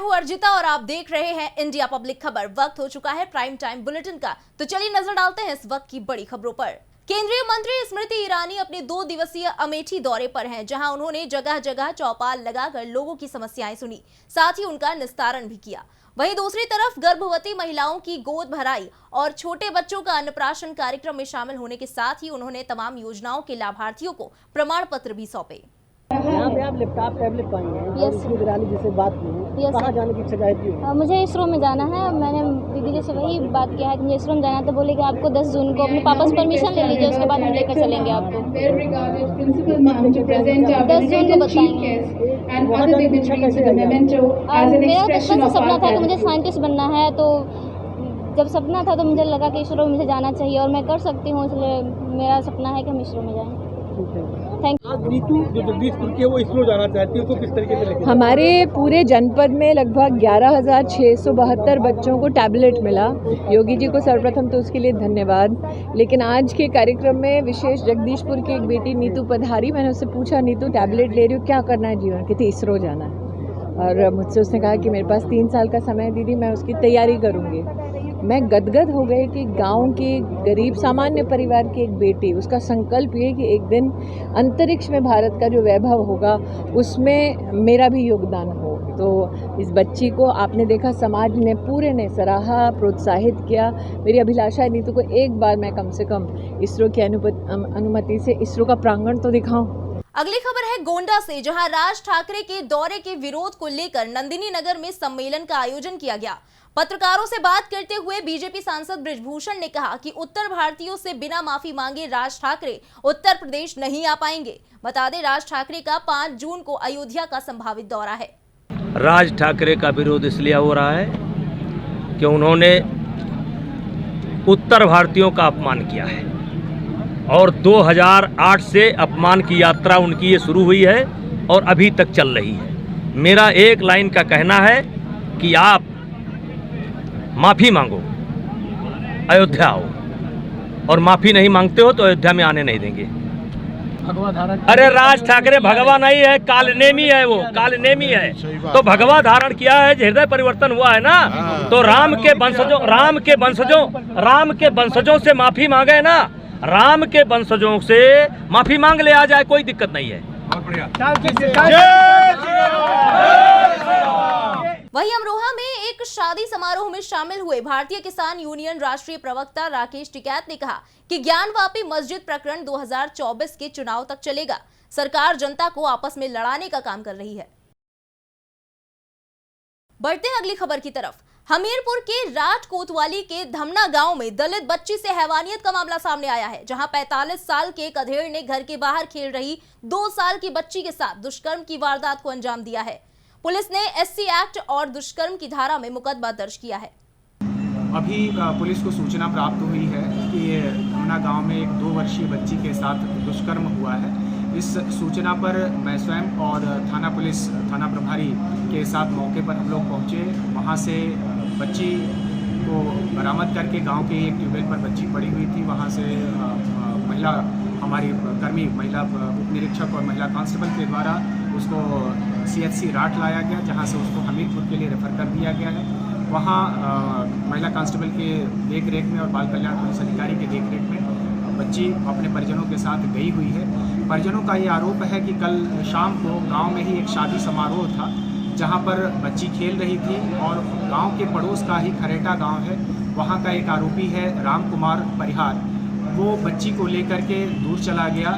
हूँ अर्जिता और आप देख रहे हैं इंडिया पब्लिक खबर। वक्त हो चुका है प्राइम टाइम बुलेटिन का, तो चलिए नजर डालते हैं इस वक्त की बड़ी खबरों पर। केंद्रीय मंत्री स्मृति ईरानी अपने 2 दिवसीय अमेठी दौरे पर हैं, जहां उन्होंने जगह जगह चौपाल लगाकर लोगों की समस्याएं सुनी, साथ ही उनका निस्तारण भी किया। वहीं दूसरी तरफ गर्भवती महिलाओं की गोद भराई और छोटे बच्चों का अन्नप्राशन कार्यक्रम में शामिल होने के साथ ही उन्होंने तमाम योजनाओं के लाभार्थियों को प्रमाण पत्र भी सौंपे। यहाँ पे आप लैपटॉप टैबलेट पाएंगे और स्मृति ईरानी जिससे बात की, कहाँ जाने की इच्छा जाती है? मुझे इसरो में जाना है। मैंने दीदी जी से वही बात किया है कि मुझे इसरो में जाना है, तो बोले कि आपको 10 जून को अपने पापा से परमिशन ले लीजिए, उसके बाद हम लेकर चलेंगे आपको। 10 जून को बताएंगे। मेरा बचपन से सपना था कि मुझे साइंटिस्ट बनना है, तो जब सपना था तो मुझे लगा कि इसरो में मुझे जाना चाहिए और मैं कर सकती हूँ, इसलिए मेरा सपना है कि हम इसरो में जाएं। आज नीतू जो जगदीशपुर की है वो इसरो जाना चाहती है, उसको किस तरीके से लेकर? हमारे पूरे जनपद में लगभग 11,672 बच्चों को टैबलेट मिला। योगी जी को सर्वप्रथम तो उसके लिए धन्यवाद। लेकिन आज के कार्यक्रम में विशेष जगदीशपुर की एक बेटी नीतू पधारी। मैंने उससे पूछा, नीतू टैबलेट ले रही हो, क्या करना है जीवन? कहती इसरो जाना है। और मुझसे उसने कहा कि मेरे पास 3 साल का समय है दीदी, मैं उसकी तैयारी करूँगी। मैं गदगद हो गई कि गांव की गरीब सामान्य परिवार की एक बेटी, उसका संकल्प ये कि एक दिन अंतरिक्ष में भारत का जो वैभव होगा उसमें मेरा भी योगदान हो। तो इस बच्ची को आपने देखा, समाज ने पूरे ने सराहा, प्रोत्साहित किया। मेरी अभिलाषा है नीतू को एक बार मैं कम से कम इसरो की अनुमति से इसरो का प्रांगण तो दिखाऊं। अगली खबर है गोंडा से, जहां राज ठाकरे के दौरे के विरोध को लेकर नंदिनी नगर में सम्मेलन का आयोजन किया गया। पत्रकारों से बात करते हुए बीजेपी सांसद बृजभूषण ने कहा कि उत्तर भारतीयों से बिना माफी मांगे राज ठाकरे उत्तर प्रदेश नहीं आ पाएंगे। बता दें, राज ठाकरे का 5 जून को अयोध्या का संभावित दौरा है। राज ठाकरे का विरोध इसलिए हो रहा है कि उन्होंने उत्तर भारतीयों का अपमान किया है और 2008 से अपमान की यात्रा उनकी ये शुरू हुई है और अभी तक चल रही है। मेरा एक लाइन का कहना है कि आप माफ़ी मांगो, अयोध्या आओ, और माफ़ी नहीं मांगते हो तो अयोध्या में आने नहीं देंगे। अरे राज ठाकरे भगवा नहीं है, कालनेमी है, वो कालनेमी है। तो भगवा धारण किया है, हृदय परिवर्तन हुआ है ना, तो राम के वंशजों से माफ़ी मांगे ना, राम के वंशजों से माफ़ी मांग ले, आ जाए, कोई दिक्कत नहीं है। वहीं अमरोहा में एक शादी समारोह में शामिल हुए भारतीय किसान यूनियन राष्ट्रीय प्रवक्ता राकेश टिकैत ने कहा कि ज्ञानवापी मस्जिद प्रकरण 2024 के चुनाव तक चलेगा। सरकार जनता को आपस में लड़ाने का काम कर रही है। बढ़ते हैं अगली खबर की तरफ। हमीरपुर के राज कोतवाली के धमना गांव में दलित बच्ची से हैवानियत का मामला सामने आया है, जहां 45 साल के एक अधेड़ ने घर के बाहर खेल रही 2 साल की बच्ची के साथ दुष्कर्म की वारदात को अंजाम दिया है। पुलिस ने SC एक्ट और दुष्कर्म की धारा में मुकदमा दर्ज किया है। अभी पुलिस को सूचना प्राप्त हुई है कि धमना गांव में एक 2 वर्षीय बच्ची के साथ दुष्कर्म हुआ है। इस सूचना पर मैं स्वयं और थाना प्रभारी के साथ मौके पर हम लोग पहुंचे। वहां से बच्ची को बरामद करके गांव के एक ट्यूबवेल पर बच्ची पड़ी हुई थी, वहां से महिला हमारी कर्मी, महिला उप निरीक्षक और महिला कांस्टेबल के द्वारा उसको CHC राट लाया गया, जहां से उसको हमीरपुर के लिए रेफर कर दिया गया है। वहां महिला कांस्टेबल के देख रेख में और बाल कल्याण पुलिस अधिकारी के देख रेख में बच्ची अपने परिजनों के साथ गई हुई है। परिजनों का ये आरोप है कि कल शाम को गांव में ही एक शादी समारोह था, जहां पर बच्ची खेल रही थी और गांव के पड़ोस का ही खरेटा गांव है, वहां का एक आरोपी है राम कुमार परिहार, वो बच्ची को लेकर के दूर चला गया।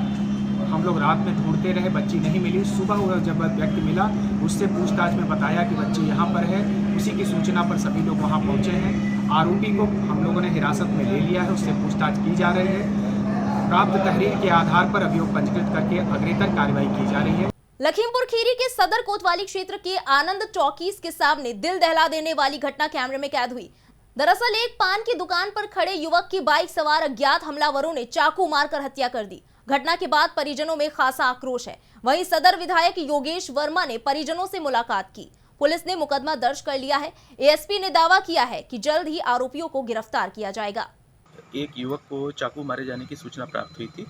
हम लोग रात में ढूंढते रहे, बच्ची नहीं मिली। सुबह जब व्यक्ति मिला, उससे पूछताछ में बताया कि बच्ची यहाँ पर है। उसी की सूचना पर सभी लोग वहाँ पहुँचे हैं। आरोपी को हम लोगों ने हिरासत में ले लिया है, उससे पूछताछ की जा रही है। प्राप्त तहरीर के आधार पर अभियोग पंजीकृत करके अग्रेतर कार्रवाई की जा रही है। लखीमपुर खीरी के सदर कोतवाली क्षेत्र के आनंद टॉकीज के सामने दिल दहला देने वाली घटना कैमरे में कैद हुई। दरअसल एक पान की दुकान पर खड़े युवक की बाइक सवार अज्ञात हमलावरों ने चाकू मारकर हत्या कर दी। घटना के बाद परिजनों में खासा आक्रोश है। वहीं सदर विधायक योगेश वर्मा ने परिजनों से मुलाकात की। पुलिस ने मुकदमा दर्ज कर लिया है। ASP ने दावा किया है कि जल्द ही आरोपियों को गिरफ्तार किया जाएगा। एक युवक को चाकू मारे जाने की सूचना प्राप्त हुई थी,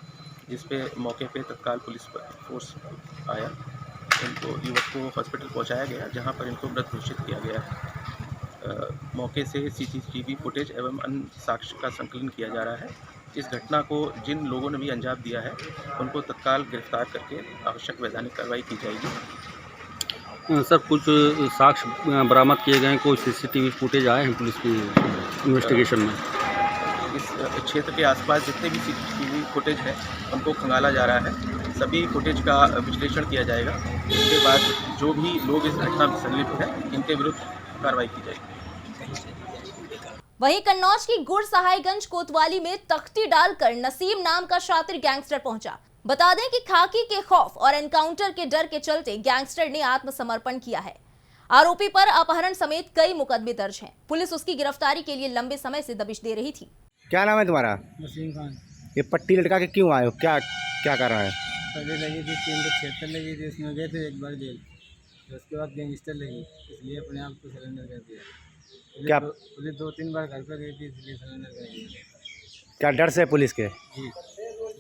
जिस पे मौके पे तत्काल पुलिस फोर्स आया इनको युवक को हॉस्पिटल पहुंचाया गया, जहां पर इनको मृत घोषित किया गया है। मौके से सीसीटीवी फुटेज एवं अन्य साक्ष्य का संकलन किया जा रहा है। इस घटना को जिन लोगों ने भी अंजाम दिया है उनको तत्काल गिरफ्तार करके आवश्यक वैधानिक कार्रवाई की जाएगी। सर, कुछ साक्ष्य बरामद किए गए हैं, कोई सीसीटीवी फुटेज आए हैं पुलिस की इन्वेस्टिगेशन में? इस क्षेत्र के आसपास जितने भी सीसीटीवी फुटेज है उनको खंगाला जा रहा है। सभी फुटेज का विश्लेषण किया जाएगा। इसके बाद जो भी लोग इस घटना में संलिप्त हैं इनके विरुद्ध कार्रवाई की जाएगी। वहीं कन्नौज की गुड़ सहायगंज कोतवाली में तख्ती डालकर नसीम नाम का शातिर गैंगस्टर पहुंचा। बता दें कि खाकी के खौफ और एनकाउंटर के डर के चलते गैंगस्टर ने आत्मसमर्पण किया है। आरोपी पर अपहरण समेत कई मुकदमे दर्ज हैं। पुलिस उसकी गिरफ्तारी के लिए लंबे समय से दबिश दे रही थी। क्या नाम है तुम्हारा? नसीम खान। ये पट्टी लटका के क्यों आए हो? क्या क्या कर रहा है? पहले लगी थी 376 लगी थी, उसमें गए थे एक बार जेल, तो उसके बाद गैंगस्टर लगी, इसलिए अपने आप को सरेंडर कर दिया। क्या पुलिस 2-3 बार घर पर गई थी, इसलिए सरेंडर कर दिया। क्या डर से पुलिस के? जी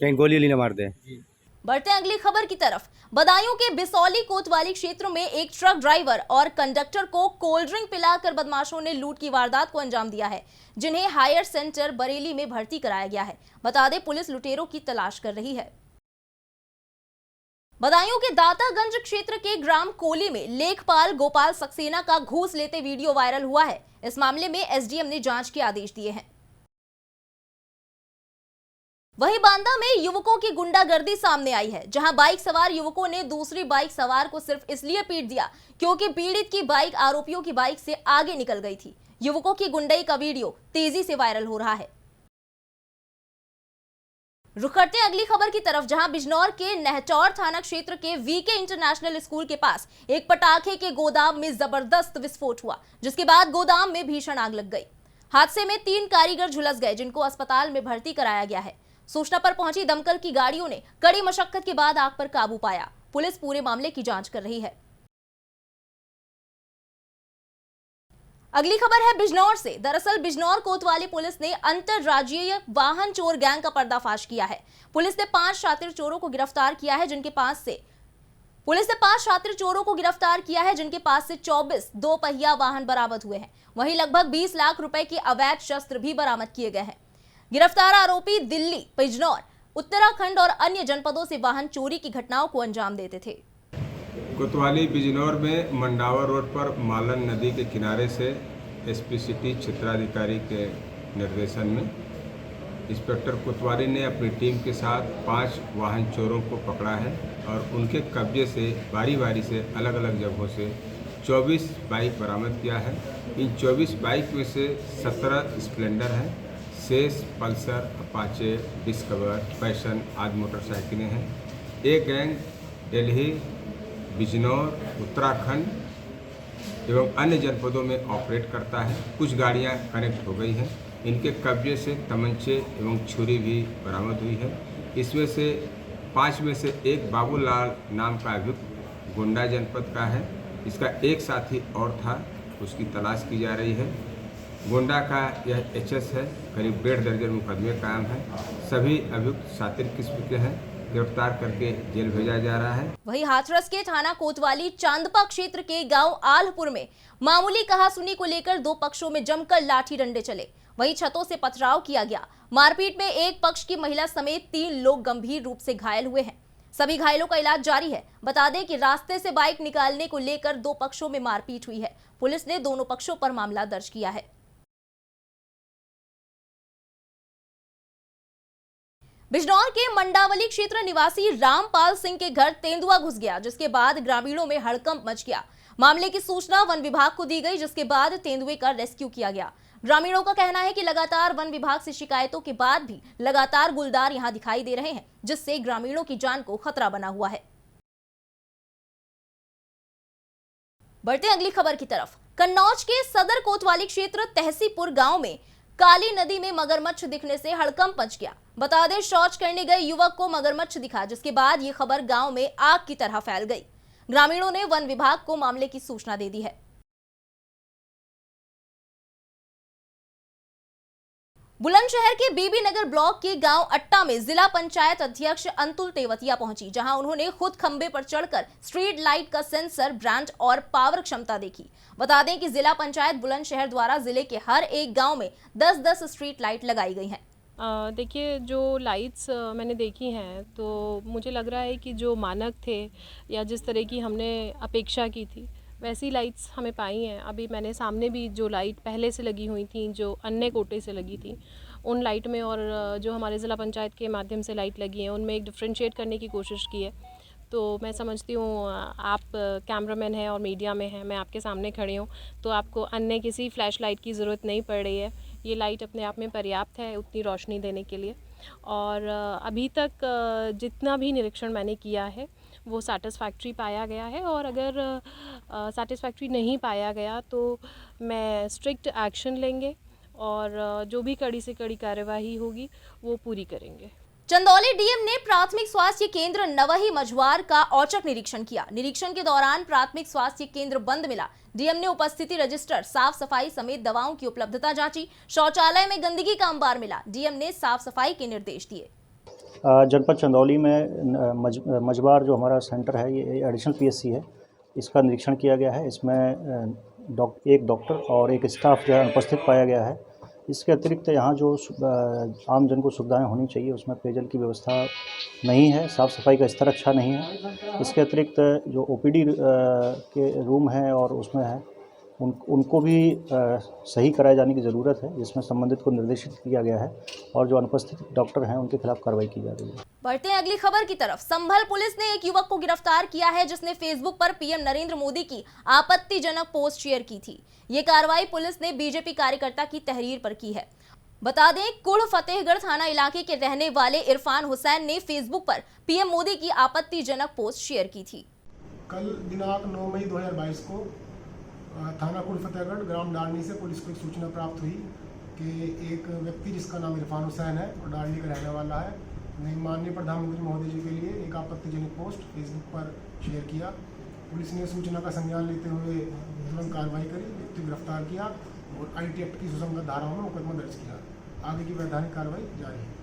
कहीं गोली वोली न मार दे? जी। बढ़ते हैं अगली खबर की तरफ। बदायूं के बिसौली कोतवाली क्षेत्र में एक ट्रक ड्राइवर और कंडक्टर को कोल्ड ड्रिंक पिलाकर बदमाशों ने लूट की वारदात को अंजाम दिया है, जिन्हें हायर सेंटर बरेली में भर्ती कराया गया है। बता दें, पुलिस लुटेरों की तलाश कर रही है। बदायूं के दातागंज क्षेत्र के ग्राम कोली में लेखपाल गोपाल सक्सेना का घूस लेते वीडियो वायरल हुआ है। इस मामले में एसडीएम ने जांच के आदेश दिए हैं। वहीं बांदा में युवकों की गुंडागर्दी सामने आई है, जहां बाइक सवार युवकों ने दूसरी बाइक सवार को सिर्फ इसलिए पीट दिया क्योंकि पीड़ित की बाइक आरोपियों की बाइक से आगे निकल गई थी। युवकों की गुंडई का वीडियो तेजी से वायरल हो रहा है। रुक करते हैं अगली खबर की तरफ, जहां बिजनौर के नहचौर थाना क्षेत्र के वीके इंटरनेशनल स्कूल के पास एक पटाखे के गोदाम में जबरदस्त विस्फोट हुआ, जिसके बाद गोदाम में भीषण आग लग गई। हादसे में 3 कारीगर झुलस गए, जिनको अस्पताल में भर्ती कराया गया है। सूचना पर पहुंची दमकल की गाड़ियों ने कड़ी मशक्कत के बाद आग पर काबू पाया। पुलिस पूरे मामले की जांच कर रही है। अगली खबर है बिजनौर से। दरअसल बिजनौर कोतवाली पुलिस ने अंतरराज्यीय वाहन चोर गैंग का पर्दाफाश किया है। पुलिस ने 5 शातिर चोरों को गिरफ्तार किया है, जिनके पास से 24 2 पहिया वाहन बरामद हुए हैं। वहीं लगभग 20 लाख रुपए के अवैध शस्त्र भी बरामद किए गए हैं। गिरफ्तार आरोपी दिल्ली, बिजनौर, उत्तराखंड और अन्य जनपदों से वाहन चोरी की घटनाओं को अंजाम देते थे। कोतवाली बिजनौर में मंडावा रोड पर मालन नदी के किनारे से एसपी सिटी क्षेत्राधिकारी के निर्देशन में इंस्पेक्टर कोतवाली ने अपनी टीम के साथ 5 वाहन चोरों को पकड़ा है और उनके कब्जे से बारी बारी से अलग अलग जगहों से 24 बाइक बरामद किया है। इन 24 बाइक में से 17 स्प्लेंडर हैं, शेष पल्सर, अपाचे, डिस्कवर, पैशन आदि मोटरसाइकिलें हैं। एक गैंग दिल्ली, बिजनौर, उत्तराखंड एवं अन्य जनपदों में ऑपरेट करता है। कुछ गाड़ियां कनेक्ट हो गई हैं। इनके कब्जे से तमंचे एवं छुरी भी बरामद हुई है। इसमें से 5 में से एक बाबूलाल नाम का अभियुक्त गोंडा जनपद का है। इसका एक साथी और था, उसकी तलाश की जा रही है। गोंडा का यह एचएस है। करीब 1.5 दर्जन मुकदमे कायम हैं। सभी अभियुक्त शातिर किस्म के हैं। गिरफ्तार करके जेल भेजा जा रहा है। वहीं हाथरस के थाना कोतवाली चांदपा क्षेत्र के गांव आलपुर में मामूली कहासुनी को लेकर 2 पक्षों में जमकर लाठी डंडे चले। वहीं छतों से पथराव किया गया। मारपीट में एक पक्ष की महिला समेत 3 लोग गंभीर रूप से घायल हुए हैं। सभी घायलों का इलाज जारी है। बता दें कि रास्ते से बाइक निकालने को लेकर 2 पक्षों में मारपीट हुई है। पुलिस ने दोनों पक्षों पर मामला दर्ज किया है। बिजनौर के मंडावली क्षेत्र निवासी रामपाल सिंह के घर तेंदुआ घुस गया, जिसके बाद ग्रामीणों में हड़कंप मच गया। मामले की सूचना वन विभाग को दी गई, जिसके बाद तेंदुए का रेस्क्यू किया गया। ग्रामीणों का कहना है कि लगातार वन विभाग से शिकायतों के बाद भी लगातार गुलदार यहां दिखाई दे रहे हैं, जिससे ग्रामीणों की जान को खतरा बना हुआ है। बढ़ते अगली खबर की तरफ। कन्नौज के सदर कोतवाली क्षेत्र तहसीपुर गांव में काली नदी में मगरमच्छ दिखने से हड़कंप मच गया। बता दें, शौच करने गए युवक को मगरमच्छ दिखा, जिसके बाद ये खबर गांव में आग की तरह फैल गई। ग्रामीणों ने वन विभाग को मामले की सूचना दे दी है। बुलंदशहर के बीबी नगर ब्लॉक के गांव अट्टा में जिला पंचायत अध्यक्ष अंतुल तेवतिया पहुंची, जहां उन्होंने खुद खंबे पर चढ़कर स्ट्रीट लाइट का सेंसर, ब्रांड और पावर क्षमता देखी। बता दें कि जिला पंचायत बुलंदशहर द्वारा जिले के हर एक गांव में 10-10 स्ट्रीट लाइट लगाई गई हैं। देखिए, जो लाइट्स मैंने देखी हैं तो मुझे लग रहा है कि जो मानक थे या जिस तरह की हमने अपेक्षा की थी वैसी लाइट्स हमें पाई हैं। अभी मैंने सामने भी जो लाइट पहले से लगी हुई थी, जो अन्य कोटे से लगी थी, उन लाइट में और जो हमारे ज़िला पंचायत के माध्यम से लाइट लगी हैं उनमें एक डिफ्रेंशिएट करने की कोशिश की है। तो मैं समझती हूँ आप कैमरामैन हैं और मीडिया में हैं, मैं आपके सामने खड़ी हूँ, तो आपको अन्य किसी फ्लैश लाइट की ज़रूरत नहीं पड़ रही है। ये लाइट अपने आप में पर्याप्त है उतनी रोशनी देने के लिए। और अभी तक जितना भी निरीक्षण मैंने किया है वो सैटिस्फैक्ट्री पाया गया है, और अगर सैटिस्फैक्ट्री नहीं पाया गया तो मैं स्ट्रिक्ट एक्शन लेंगे और जो भी कड़ी से कड़ी कार्यवाही होगी वो पूरी करेंगे। चंदौली डीएम ने प्राथमिक स्वास्थ्य केंद्र नवही मझवार का औचक निरीक्षण किया। निरीक्षण के दौरान प्राथमिक स्वास्थ्य केंद्र बंद मिला। डीएम ने उपस्थिति रजिस्टर, साफ सफाई समेत दवाओं की उपलब्धता जांची। शौचालय में गंदगी का अंबार मिला। डीएम ने साफ सफाई के निर्देश दिए। जनपद चंदौली में मझवार जो हमारा सेंटर है, ये एडिशनल पीएचसी है, इसका निरीक्षण किया गया है। इसमें एक डॉक्टर और एक स्टाफ जो है उपस्थित पाया गया है। इसके अतिरिक्त यहाँ जो आम जन को सुविधाएं होनी चाहिए उसमें पेयजल की व्यवस्था नहीं है, साफ़ सफाई का स्तर अच्छा नहीं है। इसके अतिरिक्त जो ओपीडी के रूम हैं और उसमें है उनको भी सही कराए जाने की ज़रूरत है, जिसमें संबंधित को निर्देशित किया गया है और जो अनुपस्थित डॉक्टर हैं उनके खिलाफ कार्रवाई की जा रही है। बढ़ते हैं अगली खबर की तरफ। संभल पुलिस ने एक युवक को गिरफ्तार किया है जिसने फेसबुक पर पीएम नरेंद्र मोदी की आपत्तिजनक पोस्ट शेयर की थी। ये कार्रवाई पुलिस ने बीजेपी कार्यकर्ता की तहरीर पर की है। बता दें, कुड़ फतेहगढ़ थाना इलाके के रहने वाले इरफान हुसैन ने फेसबुक पर पीएम मोदी की आपत्तिजनक पोस्ट शेयर की थी। कल दिनांक 9 मई 2022 को थाना कुड़ फतेहगढ़ ग्राम डालनी से पुलिस को एक सूचना प्राप्त हुई कि एक व्यक्ति जिसका नाम इरफान हुसैन है और डालनी का रहने वाला है ने माननीय प्रधानमंत्री महोदय जी के लिए एक आपत्तिजनक पोस्ट फेसबुक पर शेयर किया। पुलिस ने सूचना का संज्ञान लेते हुए तुरंत कार्रवाई करी, व्यक्ति गिरफ्तार किया और आईटी एक्ट की सुसंगत धाराओं में मुकदमा दर्ज किया। आगे की वैधानिक कार्रवाई जारी है।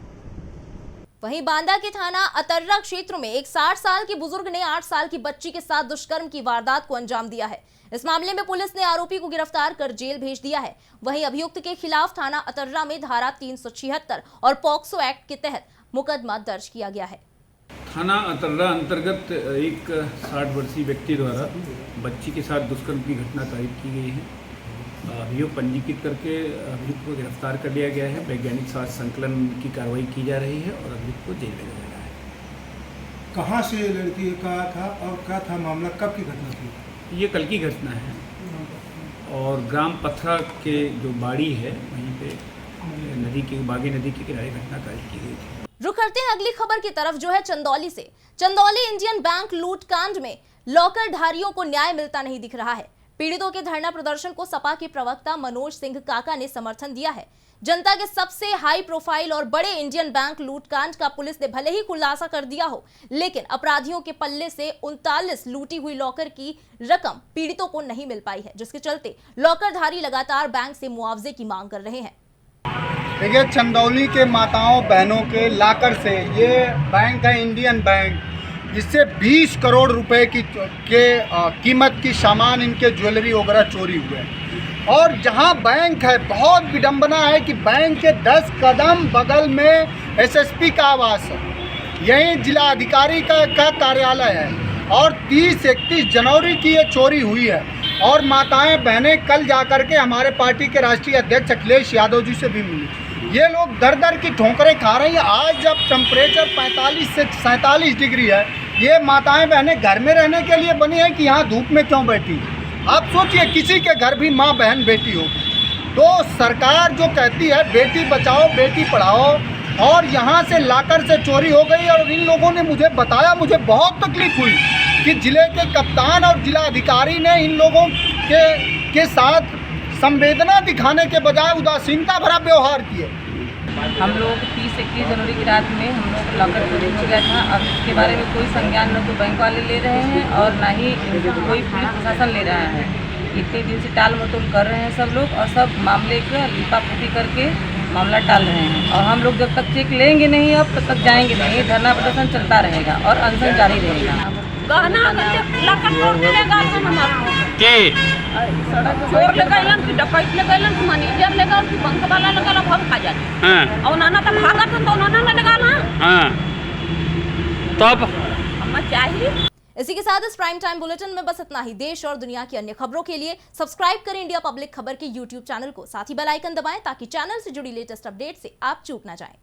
वहीं बांदा के थाना अतर्रा क्षेत्र में एक 60 साल की बुजुर्ग ने 8 साल की बच्ची के साथ दुष्कर्म की वारदात को अंजाम दिया है। इस मामले में पुलिस ने आरोपी को गिरफ्तार कर जेल भेज दिया है। वहीं अभियुक्त के खिलाफ थाना अतर्रा में धारा 376 और पॉक्सो एक्ट के तहत मुकदमा दर्ज किया गया है। थाना अतर्रा अंतर्गत एक 60 वर्षीय व्यक्ति द्वारा बच्ची के साथ दुष्कर्म की घटना तारीफ की गई है। अभियोग पंजीकृत करके अभियुक्त को गिरफ्तार कर लिया गया है। वैज्ञानिक साक्ष्य संकलन की कार्रवाई की जा रही है और अभियुक्त को जेल भेजा जा रहा है। कहाँ से लड़की का था और क्या था मामला, कब की घटना थी? ये कल की घटना है और ग्राम पथरा के जो बाड़ी है वहीं पे नदी के बागी नदी के किनारे घटना तारीफ की गई थी। रुक करते हैं अगली खबर की तरफ, जो है चंदौली से। चंदौली इंडियन बैंक लूटकांड में लॉकर धारियों को न्याय मिलता नहीं दिख रहा है। पीड़ितों के धरना प्रदर्शन को सपा के प्रवक्ता मनोज सिंह काका ने समर्थन दिया है। जनता के सबसे हाई प्रोफाइल और बड़े इंडियन बैंक लूटकांड का पुलिस ने भले ही खुलासा कर दिया हो, लेकिन अपराधियों के पल्ले से 39 लूटी हुई लॉकर की रकम पीड़ितों को नहीं मिल पाई है, जिसके चलते लॉकरधारी लगातार बैंक से मुआवजे की मांग कर रहे हैं। देखिए, चंदौली के माताओं बहनों के लाकर से ये बैंक है इंडियन बैंक, जिससे 20 करोड़ रुपए की कीमत की सामान, इनके ज्वेलरी वगैरह चोरी हुए। और जहां बैंक है, बहुत विडंबना है कि बैंक के 10 कदम बगल में एसएसपी का आवास है, यहीं जिला अधिकारी का कार्यालय है और 30-31 जनवरी की ये चोरी हुई है। और माताएं बहनें कल जाकर के हमारे पार्टी के राष्ट्रीय अध्यक्ष अखिलेश यादव जी से भी मिली। ये लोग दर दर की ठोकरें खा रही हैं। आज जब टेम्परेचर 45 से 47 डिग्री है, ये माताएं बहनें घर में रहने के लिए बनी हैं कि यहाँ धूप में क्यों बैठी? आप सोचिए, किसी के घर भी माँ बहन बेटी होगी। तो सरकार जो कहती है बेटी बचाओ बेटी पढ़ाओ, और यहाँ से लाकर से चोरी हो गई। और इन लोगों ने मुझे बताया, मुझे बहुत तकलीफ हुई कि जिले के कप्तान और जिला अधिकारी ने इन लोगों के साथ संवेदना दिखाने के बजाय उदासीनता भरा व्यवहार किए। हम लोग 30-31 जनवरी की रात में हम लोग लॉकर चोरी हो गया था। अब इसके बारे में कोई संज्ञान न तो बैंक वाले ले रहे हैं और ना ही कोई पुलिस प्रशासन ले रहा है। इतने दिन से टाल मटोल कर रहे हैं सब लोग और सब मामले का लिपापोती करके मामला टाल रहे हैं। और हम लोग जब तक चेक लेंगे नहीं अब तब तक जाएंगे नहीं, धरना प्रदर्शन चलता रहेगा और अनशन जारी रहेगा। चोर लगाइलन कि डकैत लगाइलन कि मैनेजर लगा कि बैंक वाला लगा हम खा जाते। हां और नाना तो भागा तो नाना ना लगा ना। हां तब हम चाहिए। इसी के साथ इस प्राइम टाइम बुलेटिन में बस इतना ही। देश और दुनिया की अन्य खबरों के लिए सब्सक्राइब करें इंडिया पब्लिक खबर के YouTube चैनल को, साथ ही बेल आइकन दबाएं ताकि चैनल से जुड़ी लेटेस्ट अपडेट से आप चूक ना जाएं।